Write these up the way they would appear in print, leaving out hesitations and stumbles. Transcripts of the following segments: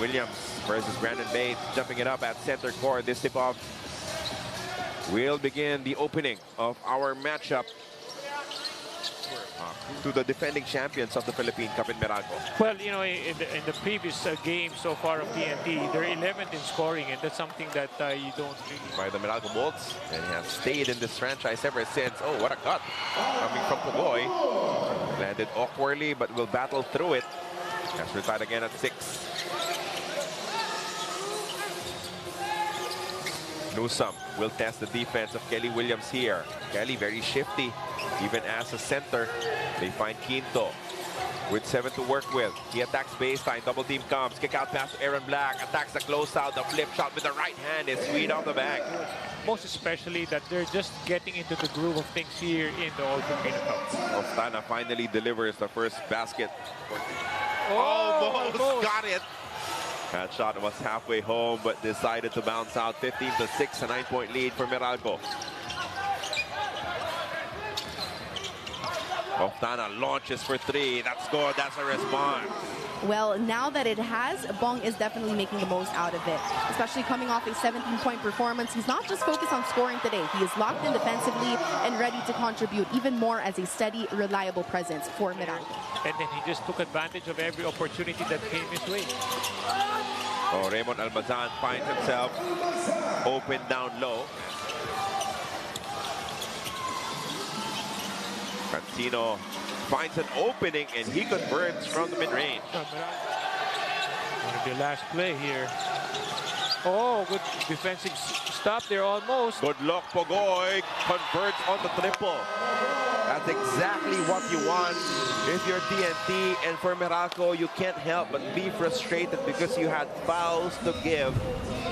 Williams versus Brandon Bates, jumping it up at center court. This tip-off will begin the opening of our matchup to the defending champions of the Philippine Cup in Meralco. Well, you know, in the previous game so far of TNT, they're 11th in scoring, and that's something that you don't really... By the Meralco Bolts, and he has stayed in this franchise ever since. Oh, what a cut coming from Pugoy. Landed awkwardly, but will battle through it. Has retired again at 6. Newsome will test the defense of Kelly Williams here. Kelly very shifty, even as a center. They find Quinto with 7 to work with. He attacks baseline, double team comes, kick out pass to Aaron Black, attacks the closeout, the flip shot with the right hand is sweet off the back. Most especially that they're just getting into the groove of things here in the All-Filipino Cup. Ostana finally delivers the first basket. Almost got it. That shot was halfway home, but decided to bounce out. 15-6, a 9-point lead for Meralco. Ostana launches for 3. That's good. That's a response. Well, now that it has, Bong is definitely making the most out of it. Especially coming off a 17-point performance. He's not just focused on scoring today. He is locked in defensively and ready to contribute even more as a steady, reliable presence for Meralco. And then he just took advantage of every opportunity that came his way. Oh, Raymond Almazan finds himself open down low. Cancino finds an opening and he converts from the mid-range. One of the last play here. Oh, good defensive stop there almost. Good luck, Pugoy converts on the triple. That's exactly what you want if you're TNT, and for Meralco, you can't help but be frustrated because you had fouls to give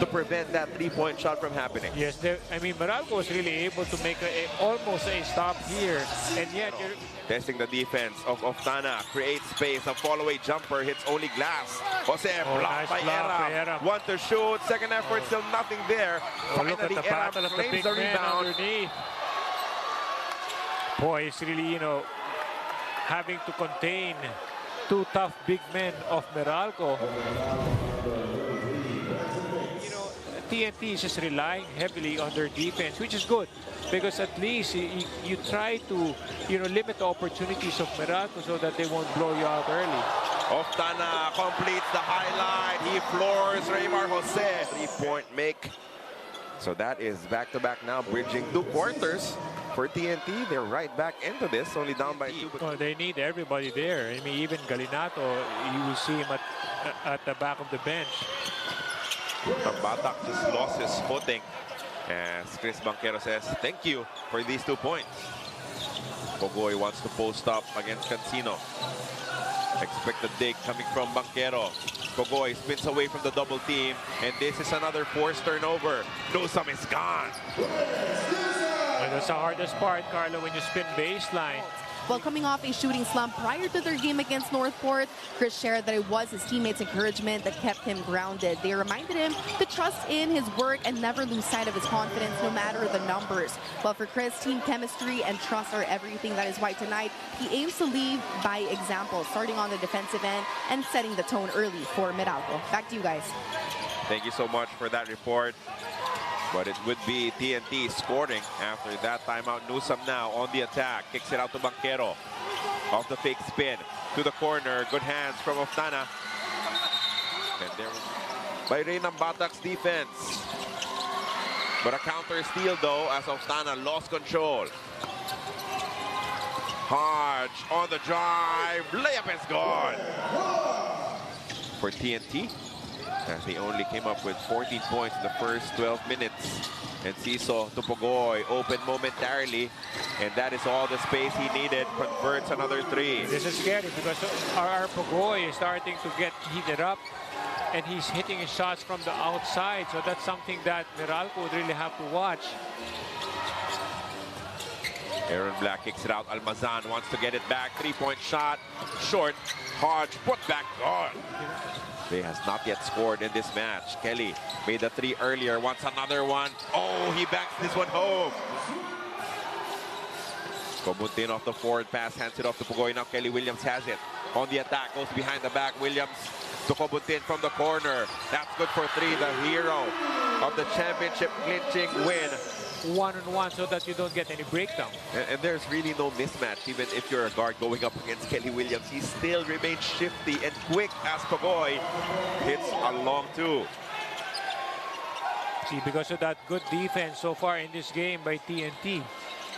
to prevent that 3-point shot from happening. Yes, I mean, Meralco was really able to make almost a stop here, and yet you're... Testing the defense of Ostana, creates space, a follow-away jumper, hits only glass. Jose blocked by Eram. 1 to shoot, second effort, still nothing there. Look at the battle of the big man underneath. Boy, it's really, you know, having to contain 2 tough big men of Meralco. You know, TNT is just relying heavily on their defense, which is good. Because at least you try to, you know, limit the opportunities of Meralco so that they won't blow you out early. Ostana completes the highlight. He floors Raymar Jose. 3-point make. So that is back-to-back now, bridging 2 quarters. For TNT, they're right back into this, only down by 2. Oh, they need everybody there. I mean, even Galinato, you will see him at the back of the bench. Batak just lost his footing. As Chris Banquero says, thank you for these 2 points. Pugoy wants to post up against Cancino. Expect the dig coming from Banquero. Pugoy spins away from the double team, and this is another forced turnover. Newsome is gone. And that's the hardest part, Carlo, when you spin baseline. Well, coming off a shooting slump prior to their game against Northport, Chris shared that it was his teammates' encouragement that kept him grounded. They reminded him to trust in his work and never lose sight of his confidence, no matter the numbers. Well, for Chris, team chemistry and trust are everything. That is why tonight he aims to lead by example, starting on the defensive end and setting the tone early for Meralco. Back to you guys. Thank you so much for that report. But it would be TNT scoring after that timeout. Newsome now on the attack. Kicks it out to Banquero. Off the fake spin to the corner. Good hands from Ostana. And there by Reynam Batak's defense. But a counter steal though as Ostana lost control. Hodge on the drive. Layup is gone. For TNT. As they only came up with 14 points in the first 12 minutes. And Ciso to Pugoy, open momentarily. And that is all the space he needed. Converts another 3. This is scary because our Pugoy is starting to get heated up. And he's hitting his shots from the outside. So that's something that Meralco would really have to watch. Aaron Black kicks it out. Almazan wants to get it back. 3-point shot. Short. Hodge put back. Gone. They has not yet scored in this match. Kelly made the 3 earlier, wants another one. Oh, he backs this one home. Comuntin off the forward pass, hands it off to Pugoy. Now Kelly Williams has it. On the attack, goes behind the back. Williams to Cobuntin from the corner. That's good for 3. The hero of the championship clinching win. 1-on-1 so that you don't get any breakdown. And there's really no mismatch. Even if you're a guard going up against Kelly Williams, he still remains shifty and quick as Pagoy hits a long 2. See, because of that good defense so far in this game by TNT,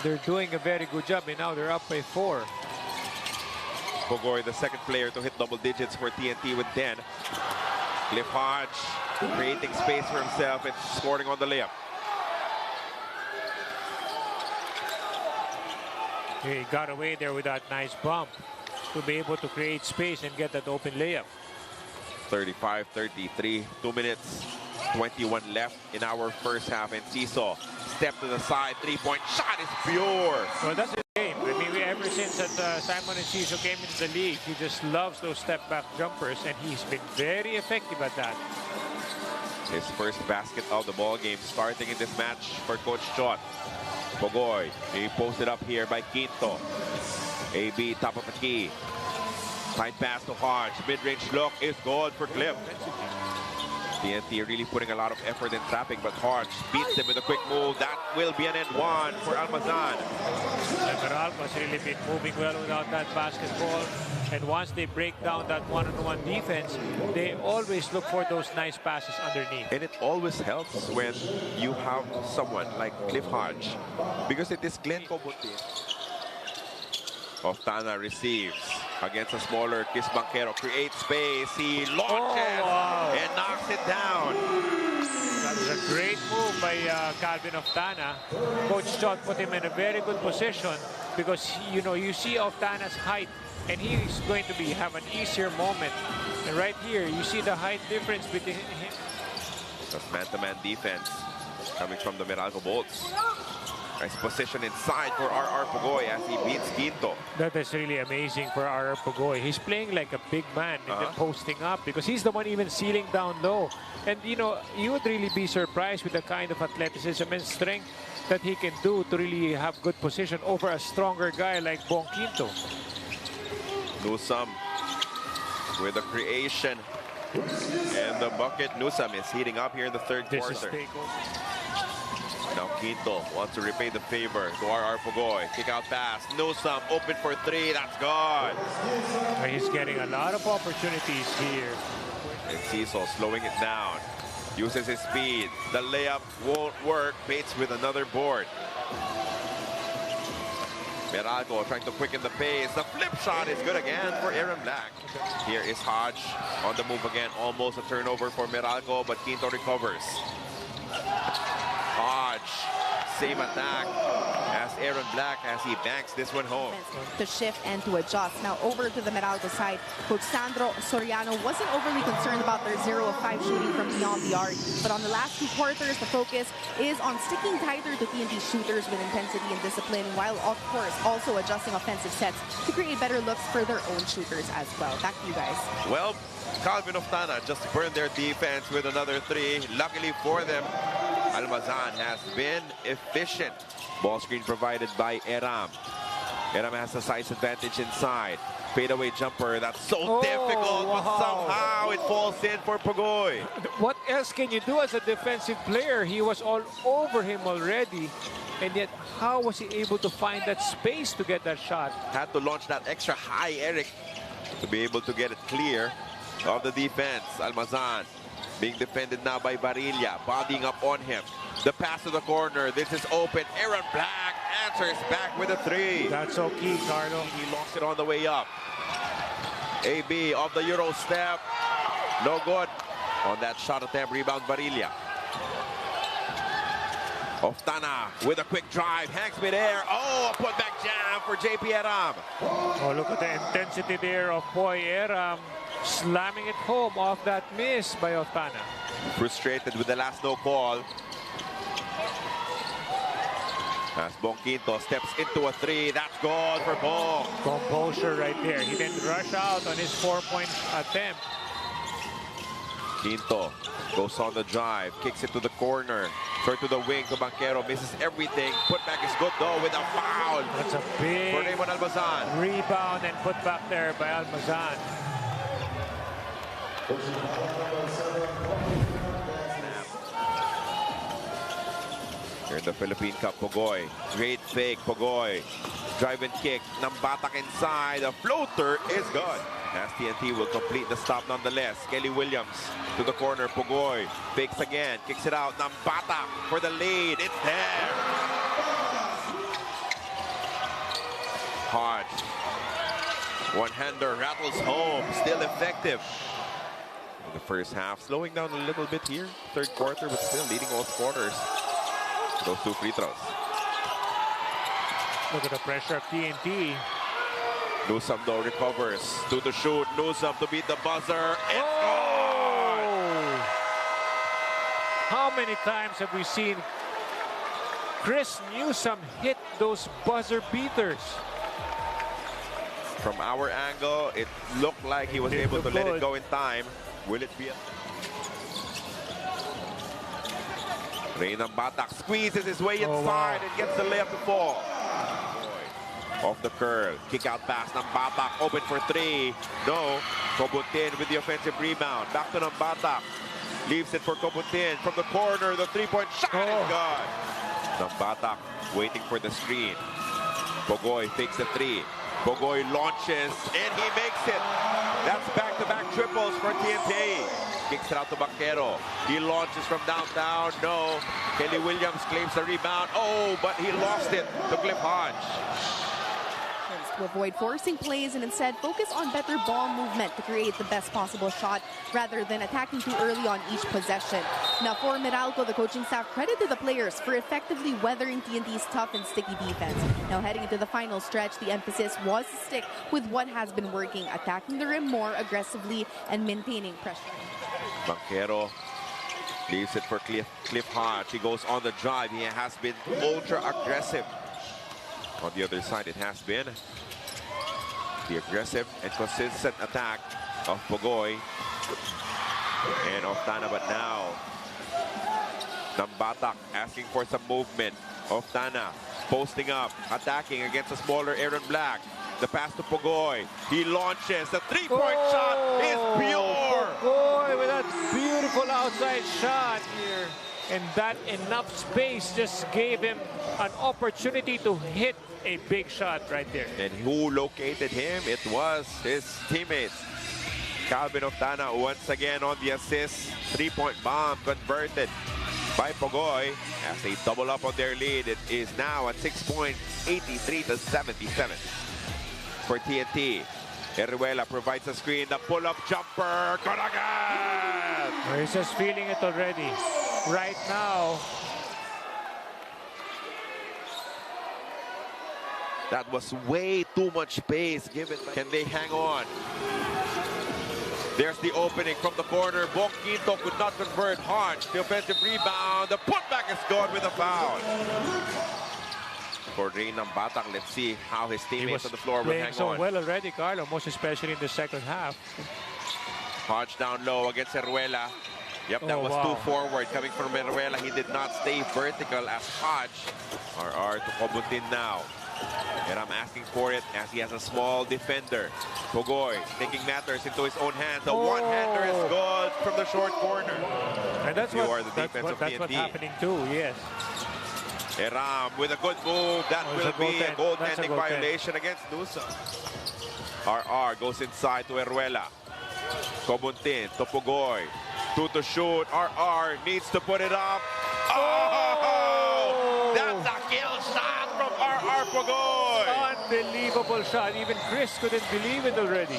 they're doing a very good job, and now they're up by 4. Pagoy, the second player to hit double digits for TNT with 10. Cliff Hodge creating space for himself and scoring on the layup. He got away there with that nice bump to be able to create space and get that open layup. 35-33, 2 minutes, 21 left in our first half. And Ciso, step to the side, 3-point shot is pure. Well, that's his game. I mean, ever since that Simon and Ciso came into the league, he just loves those step-back jumpers, and he's been very effective at that. His first basket of the ball game starting in this match for Coach Chot. Pagoy, he posted up here by Quinto. AB, top of the key. Tight pass to Hodge. Mid-range look is good for Cliff. TNT really putting a lot of effort in trapping, but Hodge beats him with a quick move. That will be an end 1 for Almazan. And Meralco has really been moving well without that basketball. And once they break down that 1-on-1 defense, they always look for those nice passes underneath. And it always helps when you have someone like Cliff Hodge, because it is Glenn Cobuntin. Oftana receives against a smaller Chris Banquero, creates space, he launches and knocks it down. That was a great move by Calvin Oftana. Coach Chot put him in a very good position because, you know, you see Oftana's height and he is going to have an easier moment. And right here, you see the height difference between him. That's man-to-man defense coming from the Meralco Bolts. Nice position inside for RR Pagoy as he beats Quinto. That is really amazing for RR Pagoy. He's playing like a big man and then posting up because he's the one even sealing down low. And, you know, you would really be surprised with the kind of athleticism and strength that he can do to really have good position over a stronger guy like Bong Quinto. Newsome with the creation and the bucket. Newsome is heating up here in the third quarter. Now Quinto wants to repay the favor to RR Pagoy. Kick out pass. Newsome open for 3. That's good. He's getting a lot of opportunities here. And Ciso slowing it down. Uses his speed. The layup won't work. Bates with another board. Meralco trying to quicken the pace. The flip shot is good again for Aaron Black. Here is Hodge on the move again. Almost a turnover for Meralco, but Quinto recovers. Hodge, same attack as Aaron Black as he banks this one home. To shift and to adjust. Now over to the Meralco side, Coach Sandro Soriano wasn't overly concerned about their 0 of 5 shooting from beyond the arc. But on the last 2 quarters, the focus is on sticking tighter to TNT shooters with intensity and discipline, while of course also adjusting offensive sets to create better looks for their own shooters as well. Back to you guys. Well, Calvin Oftana just burned their defense with another 3. Luckily for them, Almazan has been efficient. Ball screen provided by Eram. Eram has the size advantage inside. Fadeaway jumper, that's so difficult, but somehow it falls in for Pagoy. What else can you do as a defensive player? He was all over him already. And yet, how was he able to find that space to get that shot? Had to launch that extra high, Eric, to be able to get it clear of the defense. Almazan being defended now by Barilla, bodying up on him. The pass to the corner. This is open. Aaron Black answers back with a 3. That's so key, Carlo. He lost it on the way up. AB off the Euro step. No good on that shot attempt. Rebound Barilla. Oftana with a quick drive. Hangs midair. Oh, a putback jam for JP Eram. Oh, look at the intensity there of Boy Eram. Slamming it home off that miss by Oftana. Frustrated with the last no call. As Bong Quinto steps into a 3. That's good for Bong. Composure right there. He didn't rush out on his 4-point attempt. Quinto goes on the drive. Kicks it to the corner. Throw to the wing to Banquero. Misses everything. Putback is good though with a foul. That's a big for Raymond Almazan. Rebound and put back there by Almazan. Here in the Philippine Cup, Pugoy. Great fake, Pugoy. Drive and kick. Nambatak inside. The floater is good. As TNT will complete the stop nonetheless. Kelly Williams to the corner. Pugoy fakes again. Kicks it out. Nambatak for the lead. It's there. Hodge. One-hander rattles home. Still effective. In the first half. Slowing down a little bit here. Third quarter, but still leading all scorers. Those two free throws. Look at the pressure of TNT. Newsome though recovers to the shoot. Newsome to beat the buzzer. It's good! How many times have we seen Chris Newsome hit those buzzer beaters? From our angle, it looked like he was able to let it go in time. Will it be a... Reynam Batak squeezes his way inside and gets the layup to fall. Off the curl, kick out pass, Nambatak open for three. No, Kobuntin with the offensive rebound. Back to Nambatak, leaves it for Kobuntin from the corner. The three-point shot is good. Nambatak waiting for the screen. Pugoy fakes the three. Pugoy launches and he makes it. That's back-to-back triples for TNT. Kicks it out to Banquero. He launches from downtown. No. Kelly Williams claims the rebound. Oh, but he lost it to Cliff Hodge. To avoid forcing plays and instead focus on better ball movement to create the best possible shot rather than attacking too early on each possession. Now for Meralco, the coaching staff credited the players for effectively weathering TNT's tough and sticky defense. Now heading into the final stretch, the emphasis was to stick with what has been working, attacking the rim more aggressively and maintaining pressure. Banquero leaves it for Cliff Hodge. He goes on the drive. He has been ultra aggressive. On the other side, it has been the aggressive and consistent attack of Pugoy and of Tana. But now, Nambatak asking for some movement. Of Tana posting up, attacking against a smaller Aaron Black. The pass to Pugoy. He launches. The three-point shot is pure. Pugoy with that beautiful outside shot here. And that enough space just gave him an opportunity to hit a big shot right there. And who located him? It was his teammates. Calvin Oftana once again on the assist. Three-point bomb converted by Pugoy as they double up on their lead. It is now at 6 points, 83-77 for TNT. Eruela provides a screen. The pull-up jumper. Good again! He's just feeling it already. Right now. That was way too much space given. Can they hang on? There's the opening from the corner. Bong Quinto could not convert. Hodge, the offensive rebound. The putback is good with a foul. For Reynam Batak, let's see how his teammates on the floor will hang so on. Well already, Carlo, most especially in the second half. Hodge down low against Eruela. Yep, that was too forward coming from Eruela. He did not stay vertical as Hodge. RR to Kobuntin now. And I'm asking for it as he has a small defender. Pugoy taking matters into his own hands. The one-hander is good from the short corner. And that's what's happening too, yes. Eram with a good move. That will be a goaltending violation against Newsome. RR goes inside to Eruela. Kobuntin to Pugoy. Two to shoot. RR needs to put it up. Oh! That's a kill shot from RR Pugoy. Unbelievable shot. Even Chris couldn't believe it already.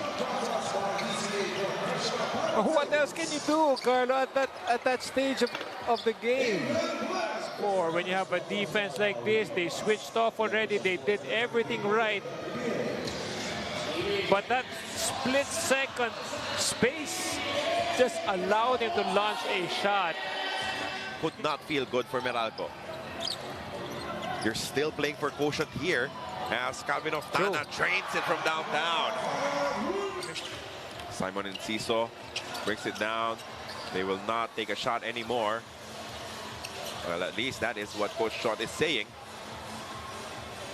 What else can you do, Carlo, at that stage of the game? Or when you have a defense like this, they switched off already. They did everything right. But that split-second space just allowed him to launch a shot. Could not feel good for Meralco. You're still playing for quotient here as Calvin Oftana trains it from downtown. Simon Enciso brings it down. They will not take a shot anymore. Well, at least that is what Coach Shot is saying.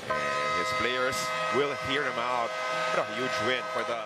And his players will hear him out. What a huge win for the...